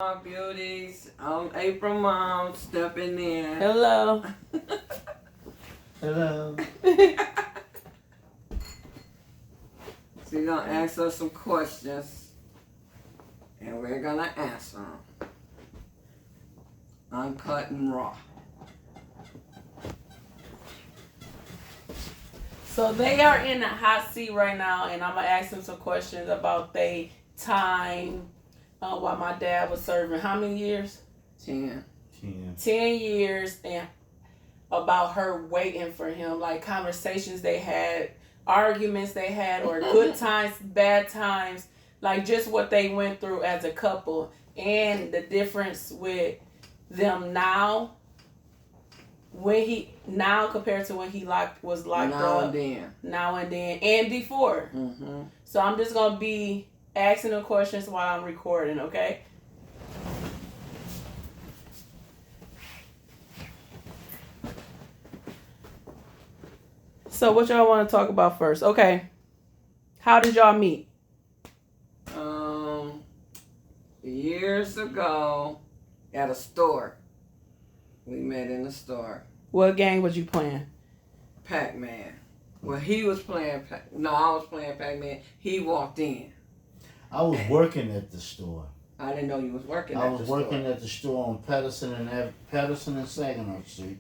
My beauties, I'm April Mom stepping in. Hello. Hello. She's gonna ask us some questions, and we're gonna answer them. Uncut and raw. So they are in the hot seat right now, and I'm gonna ask them some questions about their time while my dad was serving. How many years? 10. 10 years, and about her waiting for him, like conversations they had, arguments they had, or good times, bad times, like just what they went through as a couple, and the difference with them now. Now compared to when he was locked Now up, and then. now and then, and before. Mm-hmm. So I'm just gonna be asking them questions while I'm recording, okay? So what y'all want to talk about first? Okay. How did y'all meet? Years ago, at a store. We met in the store. What game was you playing? Pac-Man. Well, he was playing. I was playing Pac-Man. He walked in. I was working at the store. I didn't know you was working. I at was the working store. at the store on Patterson and Saginaw Street,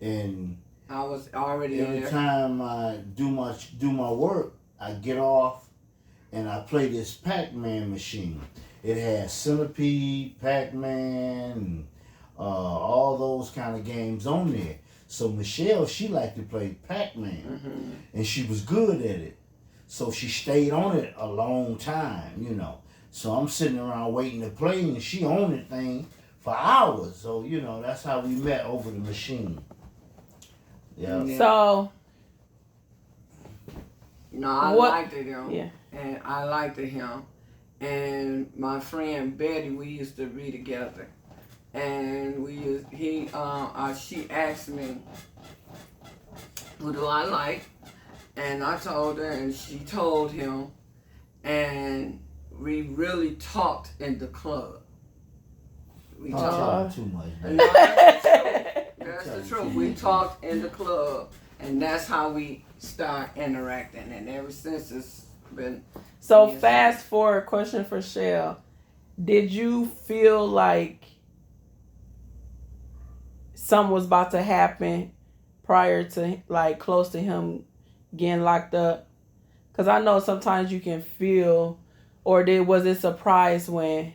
and I was already in every there. time I do my work, I get off, and I play this Pac-Man machine. It has Centipede, Pac-Man, and all those kind of games on there. So Michelle, she liked to play Pac-Man, Mm-hmm. and she was good at it. So she stayed on it a long time, So I'm sitting around waiting to play, and she on the thing for hours. So, that's how we met over the machine. Yeah. So, I what? liked it, him. Yeah. And I liked it, him. And my friend Betty, we used to be together. And she asked me, who do I like? And I told her, and she told him. And we really talked in the club. We Don't talked. tell her too much, man. No, that's the truth. That's the truth. We talked in the club, and that's how we start interacting. And ever since it's been. So Yes. fast forward, question for Shell. Did you feel like something was about to happen prior to, like, close to him getting locked up? Because I know sometimes you can feel, or was it surprise when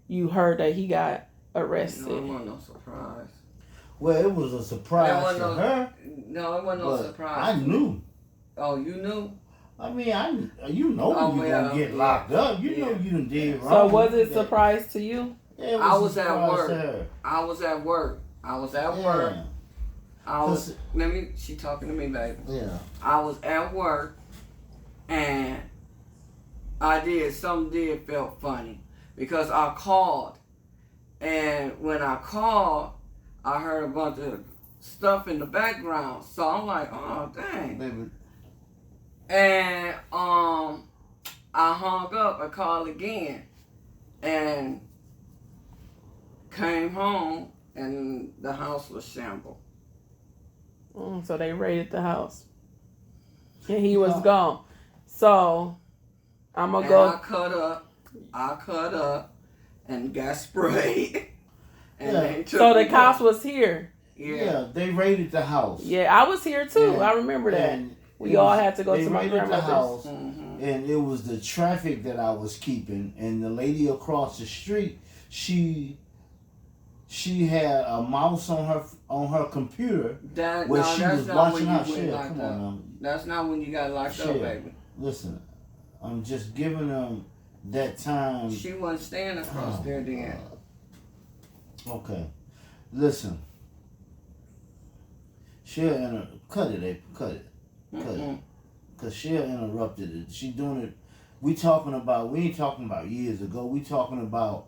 you heard that he got arrested? No, it wasn't no surprise. Well, it was a surprise to her. No, it wasn't no But surprise. I knew. Oh, you knew? I mean, you know Oh, you're well, gonna get yeah. locked up. You know Yeah. you done did wrong. So was it Yeah. surprise to you? Yeah, it I a was at surprise work. to her. I was at work. Yeah. She talking to me, baby. Yeah. I was at work, and something felt funny, because I called, and when I called, I heard a bunch of stuff in the background, so I'm like, oh dang. Baby. And I hung up. I called again, and came home, and the house was shambled. So they raided the house, and he was Yeah. gone. So I'm gonna And go. I cut up, and got sprayed. And Yeah. they took So the me cops home. was here. Yeah, they raided the house. Yeah, I was here too. And- I remember that. and We it all was- had to go they to my raided the grandmother's. house, Mhm. and it was the traffic that I was keeping. And the lady across the street, she had a mouse on her computer where she was not watching when her you went shit. locked Come up. on now. That's not when you got locked up, Shit. baby. Listen, I'm just giving them that time. She wasn't staying across there then. Okay, listen. She'll cut it, April. Cut it. Mm-mm. Cause she'll interrupted it. She doing it. We ain't talking about years ago. We talking about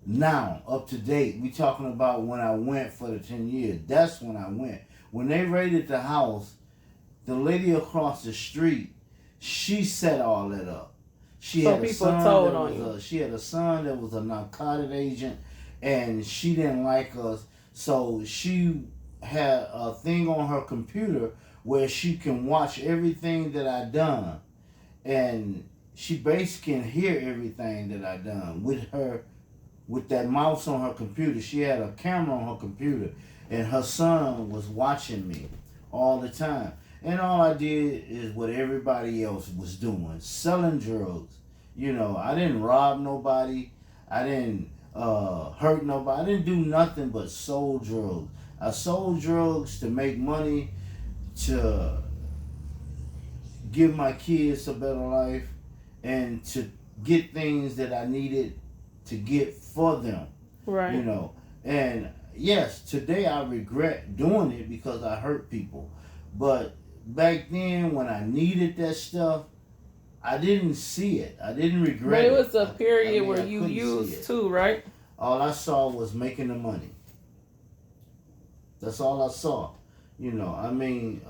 now, up to date. We talking about when I went for the 10 years. That's when I went. When they raided the house, the lady across the street, she set all that up. She So had a people son told that on was she had a son that was a narcotic agent, and she didn't like us, so she had a thing on her computer where she can watch everything that I done, and she basically can hear everything that I done with that mouse on her computer. She had a camera on her computer, and her son was watching me all the time. And all I did is what everybody else was doing, selling drugs. You know, I didn't rob nobody. I didn't hurt nobody. I didn't do nothing but sold drugs. I sold drugs to make money, to give my kids a better life, and to get things that I needed to get for them. Right. You know, and yes, today I regret doing it because I hurt people. But back then, when I needed that stuff, I didn't see it. I didn't regret But it it. was a period where I you couldn't see used it. too, right? All I saw was making the money. That's all I saw. You know, I mean,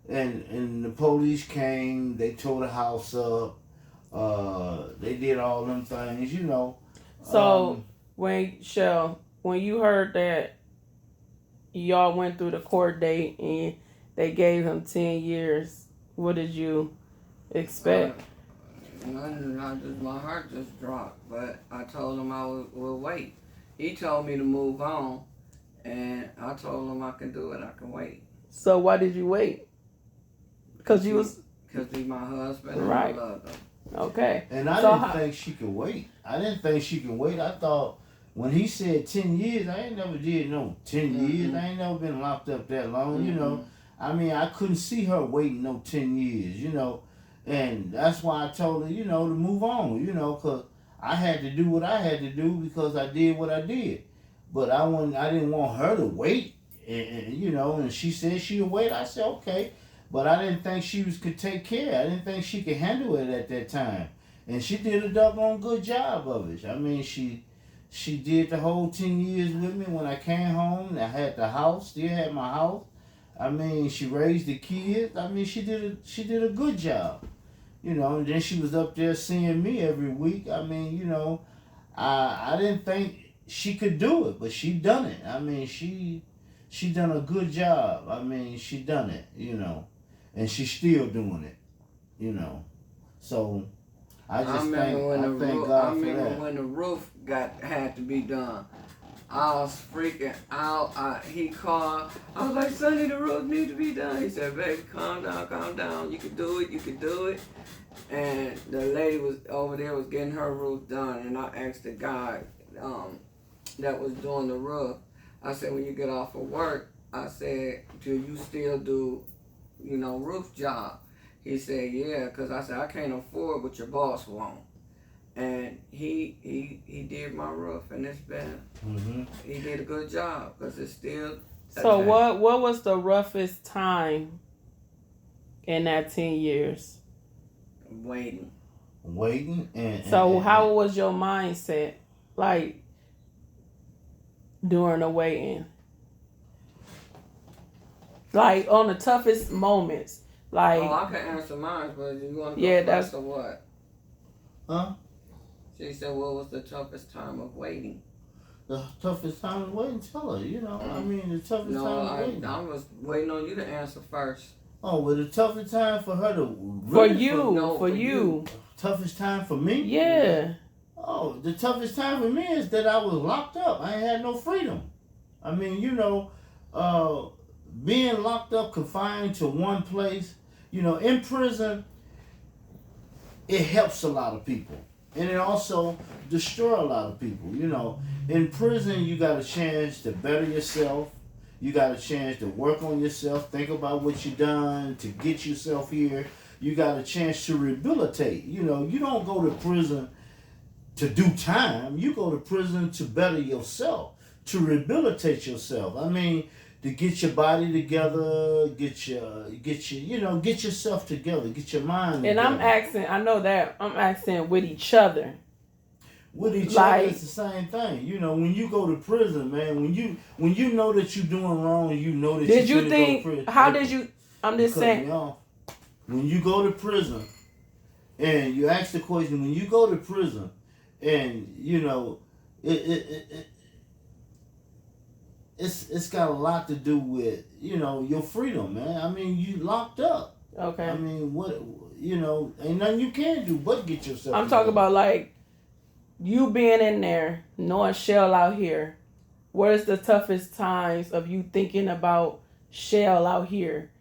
and the police came. They tore the house up. They did all them things. You know. So when you heard that y'all went through the court date and they gave him 10 years, what did you expect? My heart just dropped. But I told him I will wait. He told me to move on, and I told him I can do it. I can wait. So why did you wait? Because Because he's my husband, Right. and I love him. Okay. And I So didn't think she could wait. I didn't think she could wait. I thought when he said 10 years, I ain't never did no 10 years. I ain't never been locked up that long, you know. I mean, I couldn't see her waiting no 10 years, you know. And that's why I told her, you know, to move on, you know, because I had to do what I had to do because I did what I did. But I didn't want her to wait, and you know, and she said she would wait. I said, okay. But I didn't think she could take care. I didn't think she could handle it at that time. And she did a doggone good job of it. I mean, she did the whole 10 years with me. When I came home, I had the house, still had my house. I mean, she raised the kids. I mean, she did a good job. You know, and then she was up there seeing me every week. I mean, you know, I didn't think she could do it, but she done it. I mean, she done a good job. I mean, she done it, you know. And she's still doing it, you know. So I just thank God for that. When the roof had to be done. I was freaking out. He called. I was like, Sonny, the roof needs to be done. He said, baby, calm down. You can do it. And the lady was over there was getting her roof done, and I asked the guy that was doing the roof. I said, when you get off of work, I said, do you still do, you know, roof job? He said, yeah, because I said, I can't afford what your boss won't. And he did my roof, and it's been, he did a good job, because it's still. So what was the roughest time in that 10 years? Waiting. And so how was your mindset, like, during the waiting? Like, on the toughest moments, like. Oh, I can answer mine, but you want to Yeah, go first or what? Huh? She said, what was the toughest time of waiting? The toughest time of waiting? Tell her, you know. I mean, the toughest time of waiting. I was waiting on you to answer first. Oh, well, the toughest time for her to... For really you. Toughest time for me? Yeah. Oh, the toughest time for me is that I was locked up. I ain't had no freedom. I mean, you know, being locked up, confined to one place, you know, in prison, it helps a lot of people. And it also destroys a lot of people. You know, in prison, you got a chance to better yourself. You got a chance to work on yourself, think about what you done to get yourself here. You got a chance to rehabilitate. You know, you don't go to prison to do time. You go to prison to better yourself, to rehabilitate yourself. I mean, to get your body together, get yourself together, get your mind together. And I'm asking with each other. With each other, it's the same thing. You know, when you go to prison, man, when you know that you're doing wrong, you know that did you think? Go to prison. How did you? I'm just saying. When you go to prison, And you ask the question, when you go to prison, and you know, it it's got a lot to do with, you know, your freedom, man. I mean, you locked up. Okay. I mean, what, you know, ain't nothing you can do but get yourself. I'm talking about like you being in there, knowing Shell out here. What is the toughest times of you thinking about Shell out here?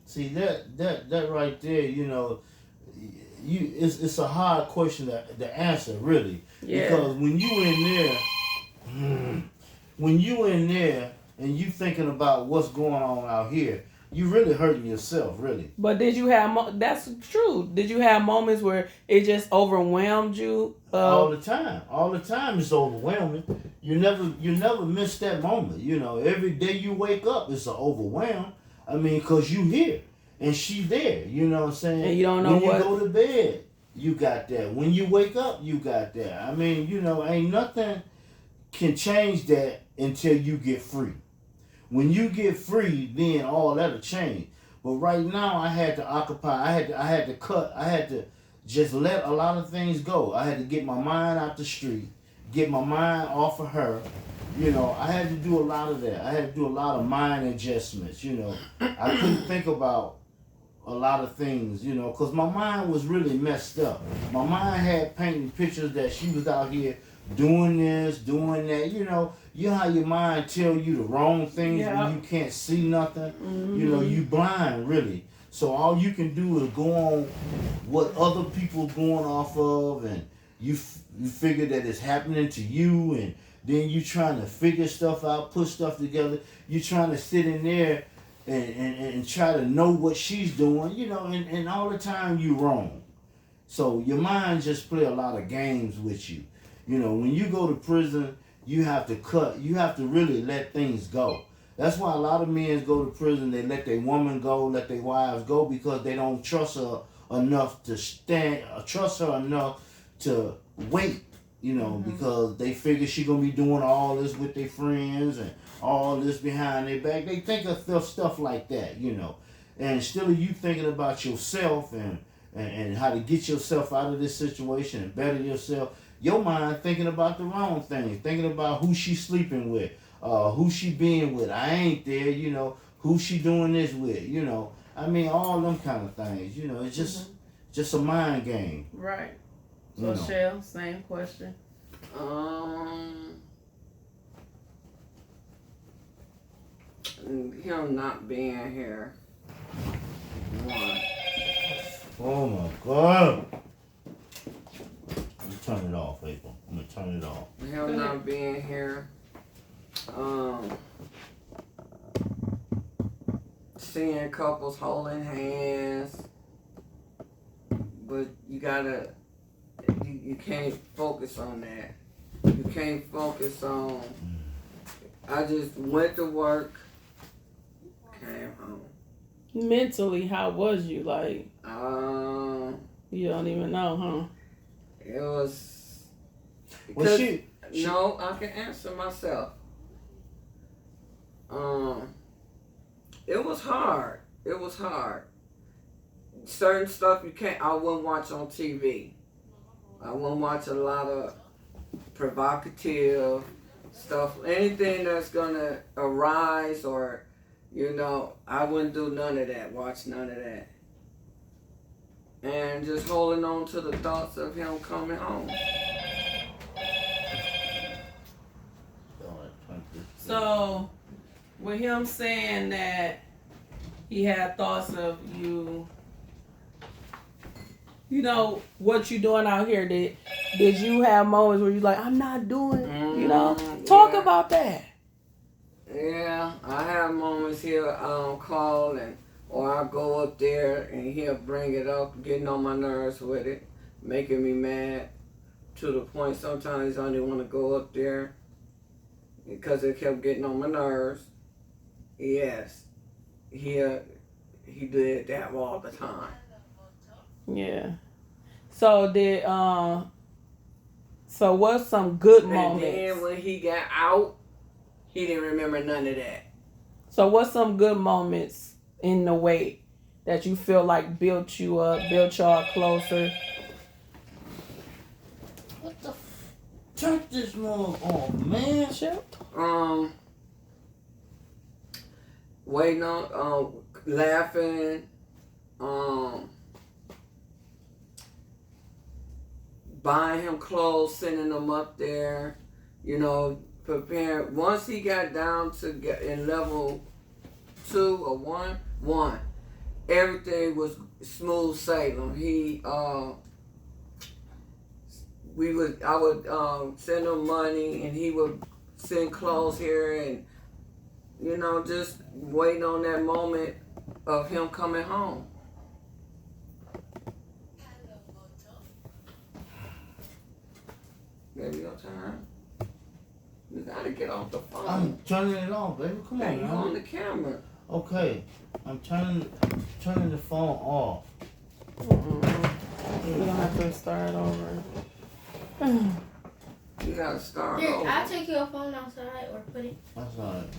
See that right there, you know, it's a hard question to answer, really. Yeah. Because when you in there, when you in there and you thinking about what's going on out here, you really hurting yourself, really. But did you have that's true? Did you have moments where it just overwhelmed you? All the time it's overwhelming. You never miss that moment. You know, every day you wake up, it's an overwhelm. I mean, cause you here and she there. You know what I'm saying? And you don't know when what. you go to bed, you got that. When you wake up, you got that. I mean, you know, ain't nothing can change that until you get free. When you get free, then all that'll change. But right now, I had to occupy. I had to just let a lot of things go. I had to get my mind out the street, get my mind off of her. You know, I had to do a lot of that. I had to do a lot of mind adjustments. You know, I couldn't think about a lot of things. You know, because my mind was really messed up. My mind had painting pictures that she was out here doing this, doing that. You know how your mind tell you the wrong things when you can't see nothing. Mm-hmm. You know, you blind really. So all you can do is go on what other people going off of, and you figure that it's happening to you, and then you trying to figure stuff out, put stuff together. You trying to sit in there and try to know what she's doing. You know, and all the time you wrong. So your mind just play a lot of games with you. You know, when you go to prison, you have to really let things go. That's why a lot of men go to prison, they let their woman go, let their wives go, because they don't trust her enough to trust her enough to wait, you know, because they figure she gonna be doing all this with their friends and all this behind their back. They think of stuff like that, you know. And instead of you thinking about yourself and how to get yourself out of this situation and better yourself, your mind thinking about the wrong things, thinking about who she's sleeping with, who she being with. I ain't there, you know, who she doing this with, you know. I mean, all them kind of things, you know. It's just a mind game. Right. So, You know. Shell, same question. Him not being here. One. Oh my God. I'm gonna turn it off, April. I'm gonna turn it off. Him not being here. Seeing couples holding hands, but you can't focus on that. You can't focus on. I just went to work, came home. Mentally, how was you? Like, You don't even know, huh? It was. Well, No, I can answer myself. It was hard. It was hard. Certain stuff I wouldn't watch on TV. I wouldn't watch a lot of provocative stuff. Anything that's gonna arise or, you know, I wouldn't do none of that. Watch none of that. And just holding on to the thoughts of him coming home. So, with him saying that he had thoughts of you, you know, what you doing out here, did you have moments where you like, I'm not doing, you know? Talk about that. Yeah, I have moments here call or I go up there and he'll bring it up, getting on my nerves with it, making me mad to the point sometimes I didn't want to go up there because it kept getting on my nerves. Yes, he did that all the time. Yeah. So so what's some good moments? And then when he got out, he didn't remember none of that. So what's some good moments in the wait that you feel like built you up, built y'all closer? What the turn this mug off, man. Chip? Waiting on, laughing, buying him clothes, sending them up there, you know, preparing. Once he got down to get in level 2 or 1, everything was smooth sailing. I would send him money, and he would send clothes here, and you know, just waiting on that moment of him coming home. Baby, your turn. You gotta get off the phone. I'm turning it off, baby. Come on, You man. on the camera. Okay, I'm turning the phone off. We're gonna have to start over. You gotta start Here, over. I'll take your phone outside or put it That's all right.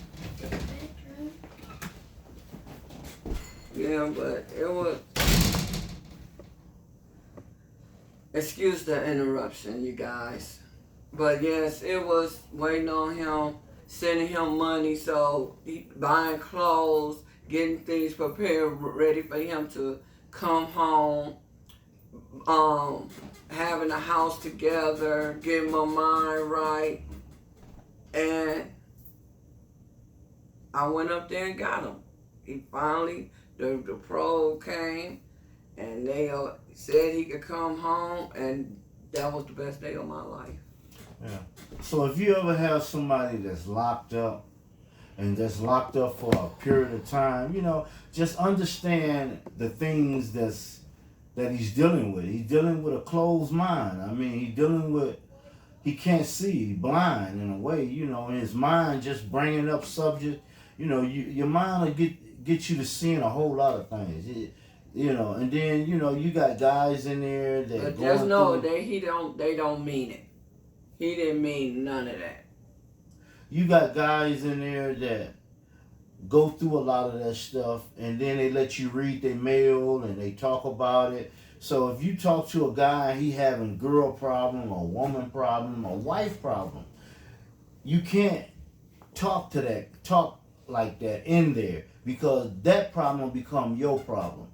in the bedroom. Yeah, but it was. Excuse the interruption, you guys. But yes, it was waiting on him, sending him money, so he buying clothes, getting things prepared, ready for him to come home. Having a house together, getting my mind right, and I went up there and got him. He finally, the pro came, and they said he could come home, and that was the best day of my life. Yeah. So if you ever have somebody that's locked up, and that's locked up for a period of time, you know, just understand the things that he's dealing with. He's dealing with a closed mind. I mean, he's dealing with, he can't see, he's blind in a way, you know, and his mind just bringing up subject, you know, your mind will get you to seeing a whole lot of things. You know, and then, you know, you got guys in there that But going just know through, they don't mean it. He didn't mean none of that. you got guys in there that go through a lot of that stuff, and then they let you read their mail and they talk about it. So if you talk to a guy, he having girl problem, or woman problem, or wife problem, you can't talk like that in there, because that problem will become your problem.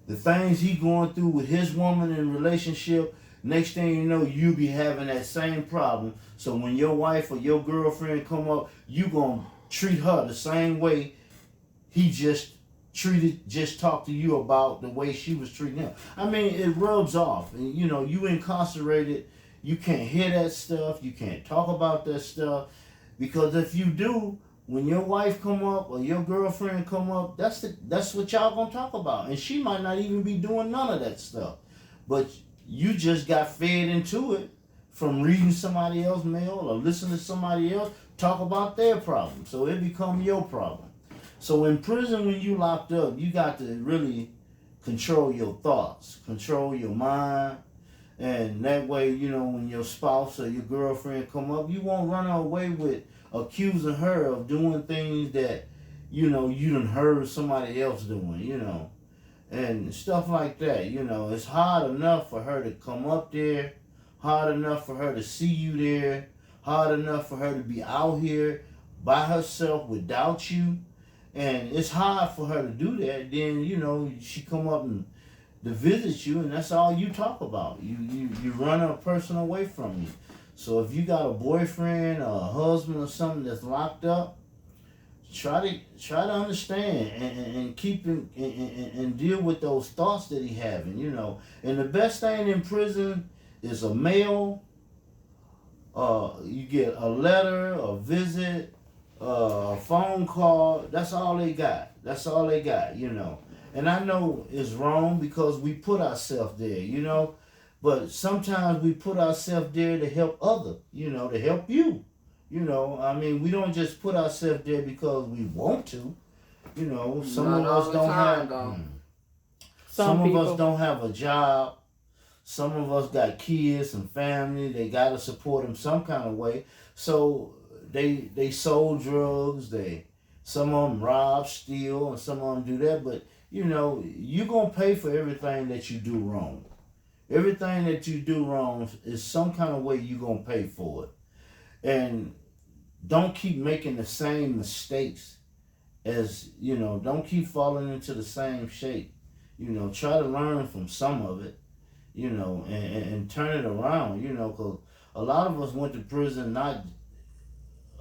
The things he going through with his woman in relationship, next thing you know, you be having that same problem. So when your wife or your girlfriend come up, you gonna treat her the same way he just talked to you about the way she was treating him. I mean, it rubs off. And, you know, you incarcerated, you can't hear that stuff, you can't talk about that stuff, because if you do, when your wife come up or your girlfriend come up, that's what y'all gonna talk about, and she might not even be doing none of that stuff, but you just got fed into it from reading somebody else's mail or listening to somebody else talk about their problem, so it become your problem. So in prison, when you locked up, you got to really control your thoughts, control your mind, and that way, you know, when your spouse or your girlfriend come up, you won't run away with accusing her of doing things that, you know, you done heard somebody else doing, you know, and stuff like that. You know, it's hard enough for her to come up there, hard enough for her to see you there, hard enough for her to be out here by herself without you, and it's hard for her to do that. Then, you know, she come up and to visit you, and that's all you talk about. You run a person away from you. So if you got a boyfriend or a husband or something that's locked up, try to understand and keep him and deal with those thoughts that he having, you know. And the best thing in prison is a mail. You get a letter, a visit, a phone call. That's all they got. That's all they got, you know. And I know it's wrong because we put ourselves there, you know. But sometimes we put ourselves there to help other, you know, to help you. You know, I mean, we don't just put ourselves there because we want to. You know, some Not of all us the don't time, have. though. Some of people us don't have a job. Some of us got kids and family. They got to support them some kind of way. So they sold drugs. Some of them rob, steal, and some of them do that. But you know, you're going to pay for everything that you do wrong. Everything that you do wrong is some kind of way you're going to pay for it. And don't keep making the same mistakes as, you know, don't keep falling into the same shape. You know, try to learn from some of it, you know, and turn it around, you know, because a lot of us went to prison not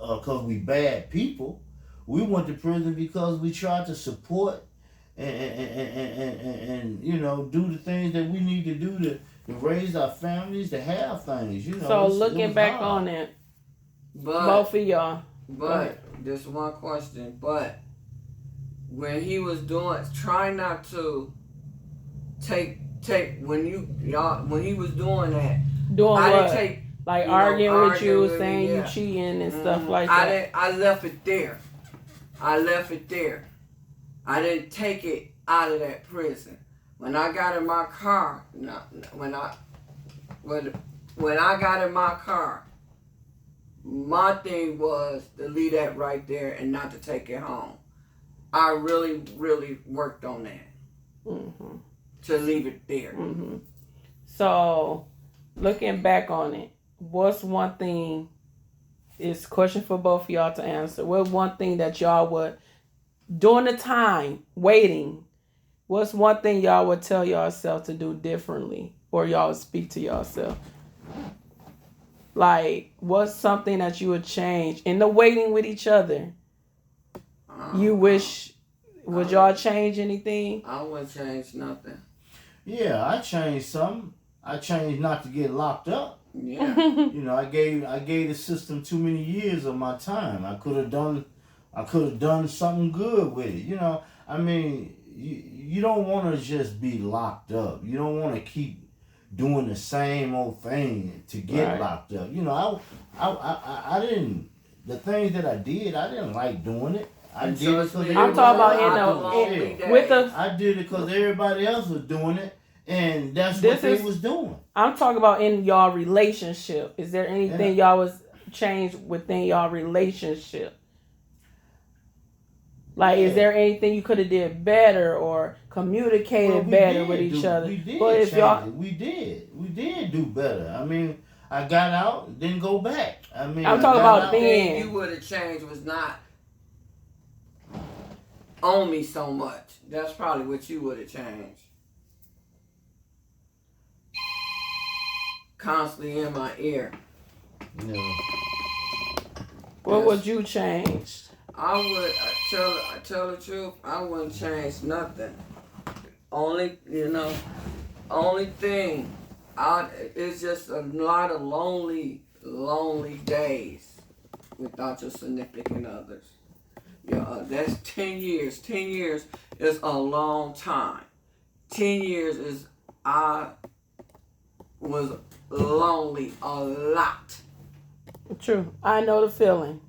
because we bad people. We went to prison because we tried to support and you know, do the things that we need to do to raise our families, to have things, you know. So it looking was back hard. on it, But both of y'all. But just one question. But when he was doing, try not to take when he was doing that. Doing I what? didn't take. Like you know, arguing with you, arguing, saying yeah. you cheating and stuff Mhm. like I that. didn't. I left it there. I left it there. I didn't take it out of that prison. When I got in my car, when I got in my car, my thing was to leave that right there and not to take it home. I really, really worked on that Mm-hmm. to leave it there. Mm-hmm. So, looking back on it, what's one thing? It's a question for both of y'all to answer. What one thing that y'all would, during the time waiting, what's one thing y'all would tell yourself to do differently, or y'all would speak to yourself? Like, what's something that you would change in the waiting with each other? You wish, would y'all change anything? I wouldn't change nothing. Yeah, I changed something. I changed not to get locked up. Yeah. You know, I gave the system too many years of my time. I could have done something good with it. You know, I mean, you don't want to just be locked up. You don't want to keep doing the same old thing to get Right. locked up. You know, I didn't. The things that I didn't like doing it. I did it because I'm talking about with the. I did it because everybody else was doing it, and that's This what they is- was doing. I'm talking about in y'all relationship. Is there anything y'all was changed within y'all relationship? Like, is there anything you could have did better or communicated Well, we better did with each do- other? We did But if change y'all, it. We did do better. I mean, I got out, didn't go back. I mean, I'm I talking got about out. then. thing you would have changed was not on me so much. That's probably what you would have changed. Constantly in my ear. You know, what would you change? I would I tell the truth. I wouldn't change nothing. Only thing. It's just a lot of lonely days without your significant others. Yeah, that's 10 years. 10 years is a long time. 10 years is I was lonely a lot. True. I know the feeling.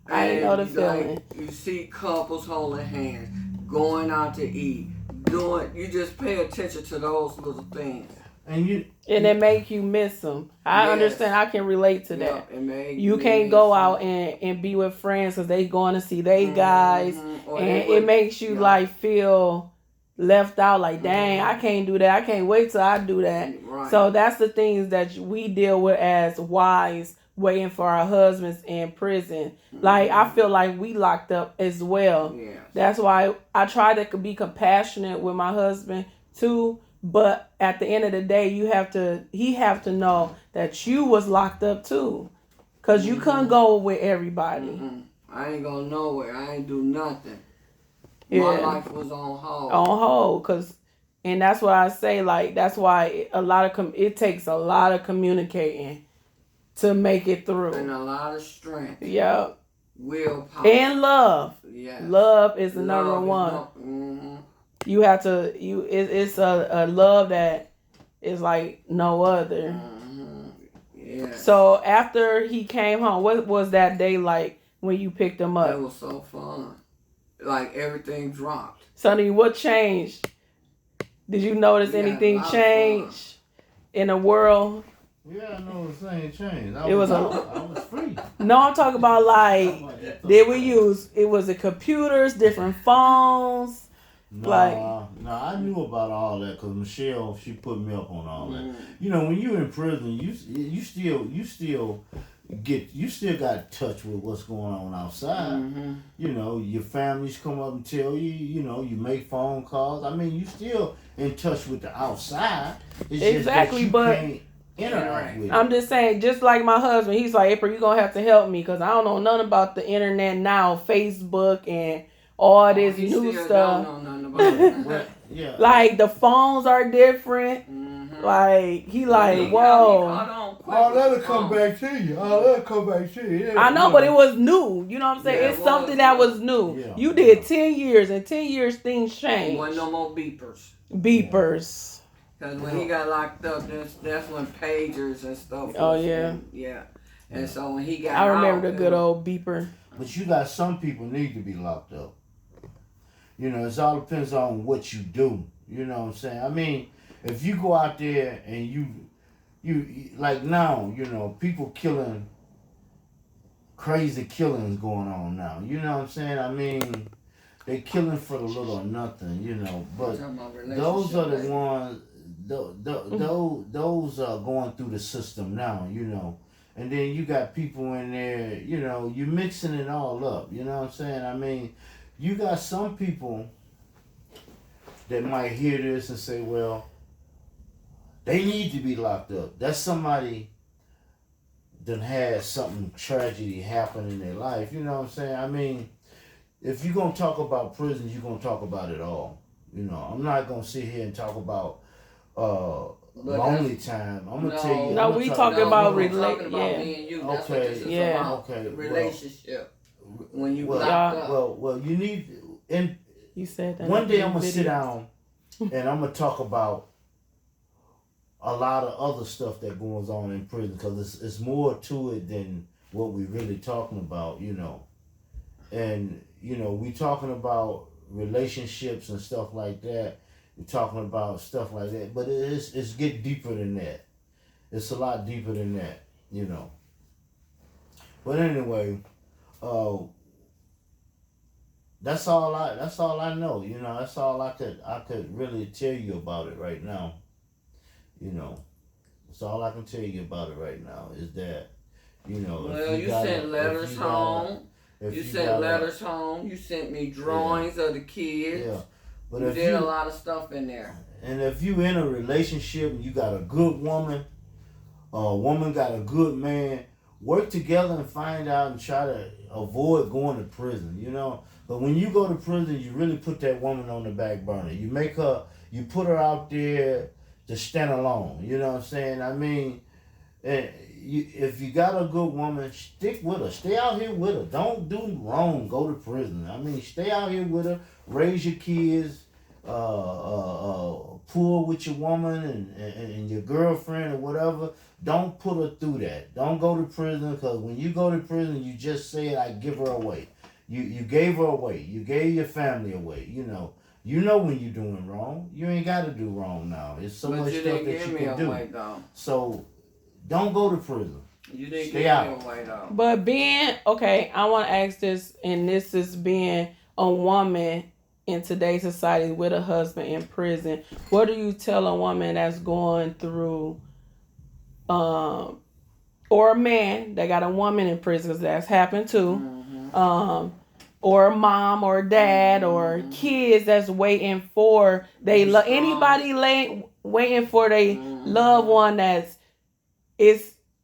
I know the And, feeling. you see couples holding hands, going out to eat, you just pay attention to those little things. and you. And it make you miss them. I Yes. understand. I can relate to Yeah, that. it made You me can't go miss out them. and be with friends because they going to see they guys. Or And they it would- makes you yeah. like feel left out. Like, dang, I can't do that. I can't wait till I do that. Right. So that's the things that we deal with as wives waiting for our husbands in prison. Like, I feel like we locked up as well. Yes. That's why I try to be compassionate with my husband too. But at the end of the day, he have to know that you was locked up too, cause you couldn't go with everybody. Mm-mm. I ain't go nowhere. I ain't do nothing. Yeah. My life was on hold. On hold, and that's why I say, like, that's why it takes a lot of communicating to make it And through. a lot of strength. Yeah, Willpower. and love. Yes. Love is the number Love is one. mm-hmm. You have to it's a love that is like no other. Mm-hmm. Yes. So after he came home, what was that day like when you picked him It up? was so fun. Like everything dropped. Sonny, what changed? Did you notice We had a anything lot of change in the world? Yeah, I know the same change. It was I was free. No, I'm talking about like, did we use, it was the computers, different phones? No, I knew about all that because Michelle, she put me up on all that. You know, when you're in prison, you still got touch with what's going on outside. You know, your families come up and tell you. You know, you make phone calls. I mean, you still in touch with the outside. It's Exactly, just that you can't interact with it. I'm just saying, just like my husband, he's like, April, you're going to have to help me because I don't know nothing about the internet now, Facebook and all this new stuff. Don't know nothing about Well, yeah. Like, the phones are different. Like, he like, whoa. Oh, that'll come back to you. Yeah, I know, but it was new. You know what I'm saying? Yeah, it's it something was. that was new. Yeah. You did 10 years, and 10 years things changed. Wasn't no more beepers. Beepers. Because when he got locked up, that's when pagers and stuff. Oh, was- yeah. Yeah. And so when he got I remember out, the good old beeper. But you got some people need to be locked up. You know, it all depends on what you do. You know what I'm saying? I mean, if you go out there and you like now, you know, people killing, crazy killings going on now. You know what I'm saying? I mean, they killing for the little or nothing, you know. But those are the ones, those are going through the system now, you know. And then you got people in there, you know, you mixing it all up. You know what I'm saying? I mean, you got some people that might hear this and say, well, they need to be locked up. That's somebody that had something tragedy happen in their life. You know what I'm saying? I mean, if you're going to talk about prisons, you're going to talk about it all. You know, I'm not going to sit here and talk about lonely time. I'm going to tell you. No, we talking about me yeah. and you. That's Okay, what this is yeah. about. Okay, Relationship. When you well, locked up. well, you need, and You said that. one day I'm going to video. sit down and I'm going to talk about a lot of other stuff that goes on in prison because it's more to it than what we're really talking about, you know. And, you know, we talking about relationships and stuff like that. We're talking about stuff like that. But it's get deeper than that. It's a lot deeper than that, you know. But anyway, that's all I know, you know. That's all I could really tell you about it right now. You know, that's all I can tell you about it right now is that, you know. Well, you sent letters home. You sent letters home. You sent me drawings of the kids. Yeah, but you if did a lot of stuff in there. And if you in a relationship and you got a good woman, or a woman got a good man, work together and find out and try to avoid going to prison. You know, but when you go to prison, you really put that woman on the back burner. You put her out there to stand alone. You know what I'm saying? I mean, if you got a good woman, stick with her. Stay out here with her. Don't do wrong. Go to prison. I mean, stay out here with her. Raise your kids. Pool with your woman and your girlfriend or whatever. Don't put her through that. Don't go to prison because when you go to prison, you just said, I give her away. You gave her away. You gave your family away. You know when you're doing wrong. You ain't got to do wrong now. It's so much stuff that you can do. Though. So don't go to prison. You didn't Stay give out. me away though. But I want to ask this, and this is being a woman in today's society with a husband in prison. What do you tell a woman that's going through, or a man that got a woman in prison, 'cause that's happened too, or a mom or dad or kids that's waiting for anybody waiting for their loved one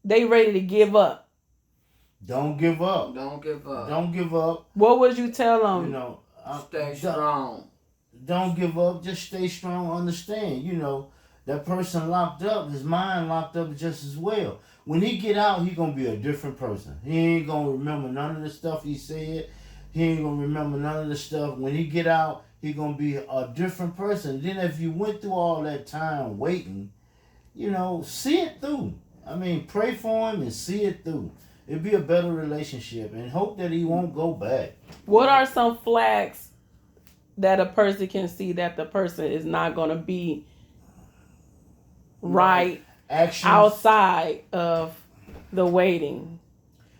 they ready to give up. Don't give up. Don't give up. Don't give up. What would you tell them? You know, Stay strong. Don't give up. Just stay strong. Understand, you know, that person locked up, his mind locked up just as well. When he get out, he gonna be a different person. He ain't gonna remember none of the stuff he said. He ain't gonna remember none of the stuff. When he get out, he gonna be a different person. Then if you went through all that time waiting, you know, see it through. I mean, pray for him and see it through. It'd be a better relationship and hope that he won't go back. What are some flags that a person can see that the person is not going to be right Actions. outside of the waiting?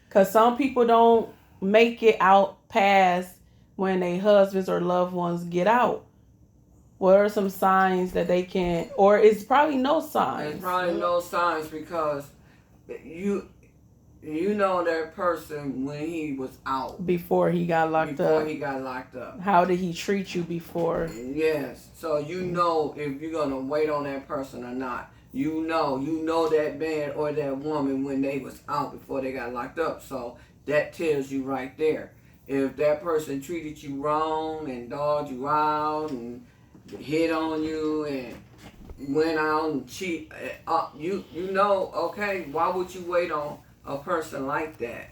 Because some people don't make it out past when their husbands or loved ones get out. What are some signs that they can, or it's probably no There's signs probably no signs because you know that person when he was out before he got locked before up? he got locked up. How did he treat you before? Yes. So you know if you're gonna wait on that person or not. You know that man or that woman when they was out before they got locked up. So that tells you right there. If that person treated you wrong and dogged you out and hit on you and went out and cheat, you know, okay, why would you wait on a person like that?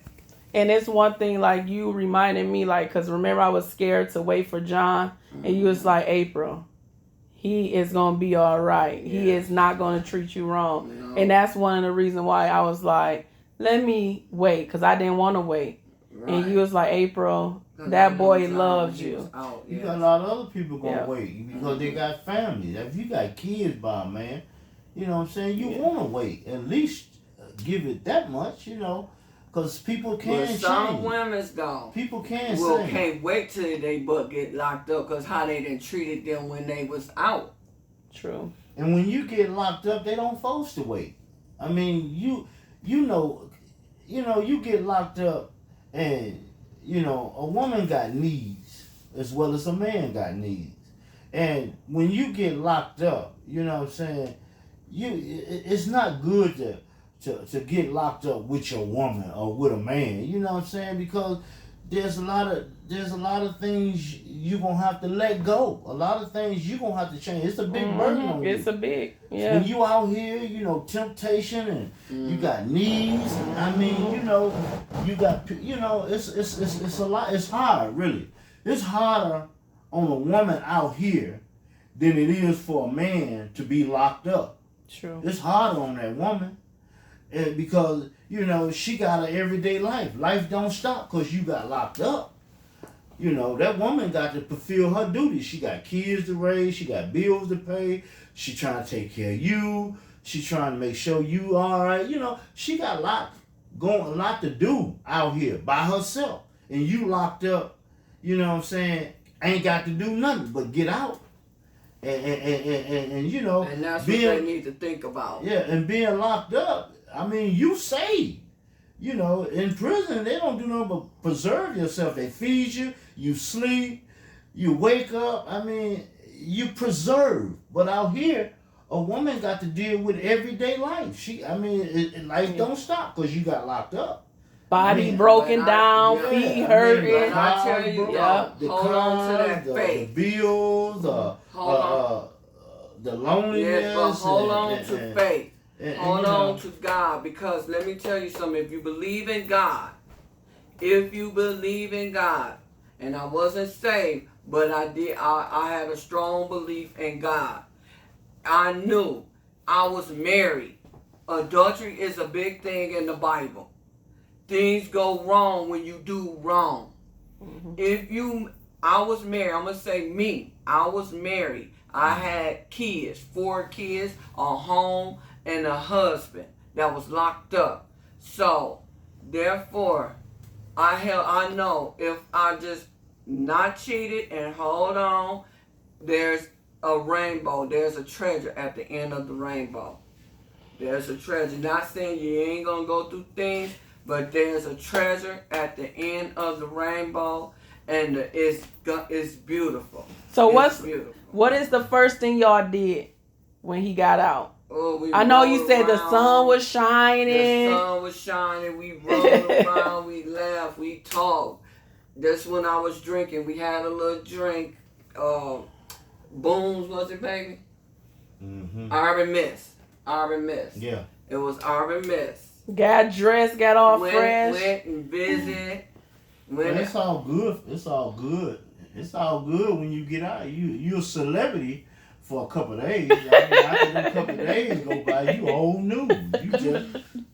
And it's one thing, like, you reminded me, like, because remember I was scared to wait for John, and you was like, April, he is going to be all right. Yeah. He is not going to treat you wrong. No. And that's one of the reasons why I was like, let me wait, because I didn't want to wait. Right. And you was like, April, 'Cause that you boy know loves John, he was you. out, You yes. got a lot of other people gonna Yeah. wait because they got families. If you got kids, by man, you know what I'm saying. You wanna wait at least give it that much, you know, because people But can some change. women's though People can change. can't wait till they butt get locked up because how they done treated them when they was out. True. And when you get locked up, they don't force to wait. I mean, you know, you get locked up, and you know a woman got needs as well as a man got needs. And when you get locked up, you know what I'm saying, it's not good to get locked up with your woman or with a man. You know what I'm saying, because there's a lot of things you gonna have to let go. A lot of things you gonna have to change. It's a big burden on you. It's a big, yeah. When you out here, you know, temptation and you got needs. I mean, you know, you got, you know, it's a lot. It's hard, really. It's harder on a woman out here than it is for a man to be locked up. True. It's harder on that woman, and because you know she got an everyday life. Life don't stop because you got locked up. You know, that woman got to fulfill her duties. She got kids to raise. She got bills to pay. She trying to take care of you. She trying to make sure you all right. You know, she got a lot to do out here by herself. And you locked up, you know what I'm saying, ain't got to do nothing but get out. And you know, And that's being, what they need to think about. yeah, and being locked up, I mean, you saved. You know, in prison, they don't do nothing but preserve yourself. They feed you, you sleep, you wake up. I mean, you preserve. But out here, a woman got to deal with everyday life. Life don't stop because you got locked up. Body Yeah, broken but down, yeah, feet I mean, hurting. but I tell you, yeah. The hold on to that the faith. bills, Hold on. the loneliness. Yes, but hold on and- to and- faith. and, Hold you know, on to God, because let me tell you something. If you believe in God, and I wasn't saved, but I had a strong belief in God. I knew I was married. Adultery is a big thing in the Bible. Things go wrong when you do wrong. I was married. I'm going to say me. I was married. I had kids, 4 kids, a home, and a husband that was locked up. So, therefore, I know if I just not cheated and hold on, there's a rainbow. There's a treasure at the end of the rainbow. There's a treasure. Not saying you ain't going to go through things, but there's a treasure at the end of the rainbow, and it's beautiful. So It's beautiful. what is the first thing y'all did when he got out? Oh, we I know you rolled said the around. sun was The shining. sun was shining. We rolled around. We laughed. We talked. That's when I was drinking. We had a little drink. Booms, was it, baby? Mhm. Arbor Mist. Yeah. It was Arbor Mist. Got dressed, got all fresh. Went and visit. Well, it's all good. It's all good. It's all good when you get out. You're a celebrity for a couple of days. I mean, after that couple of days go by, you old news.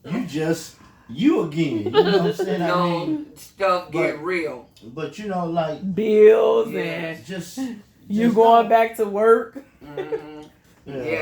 You just you again. You know what I'm saying? I mean, Stuff get but- real. but you know, like Bills Yeah. and just you going back to work. Mm-hmm. Yeah.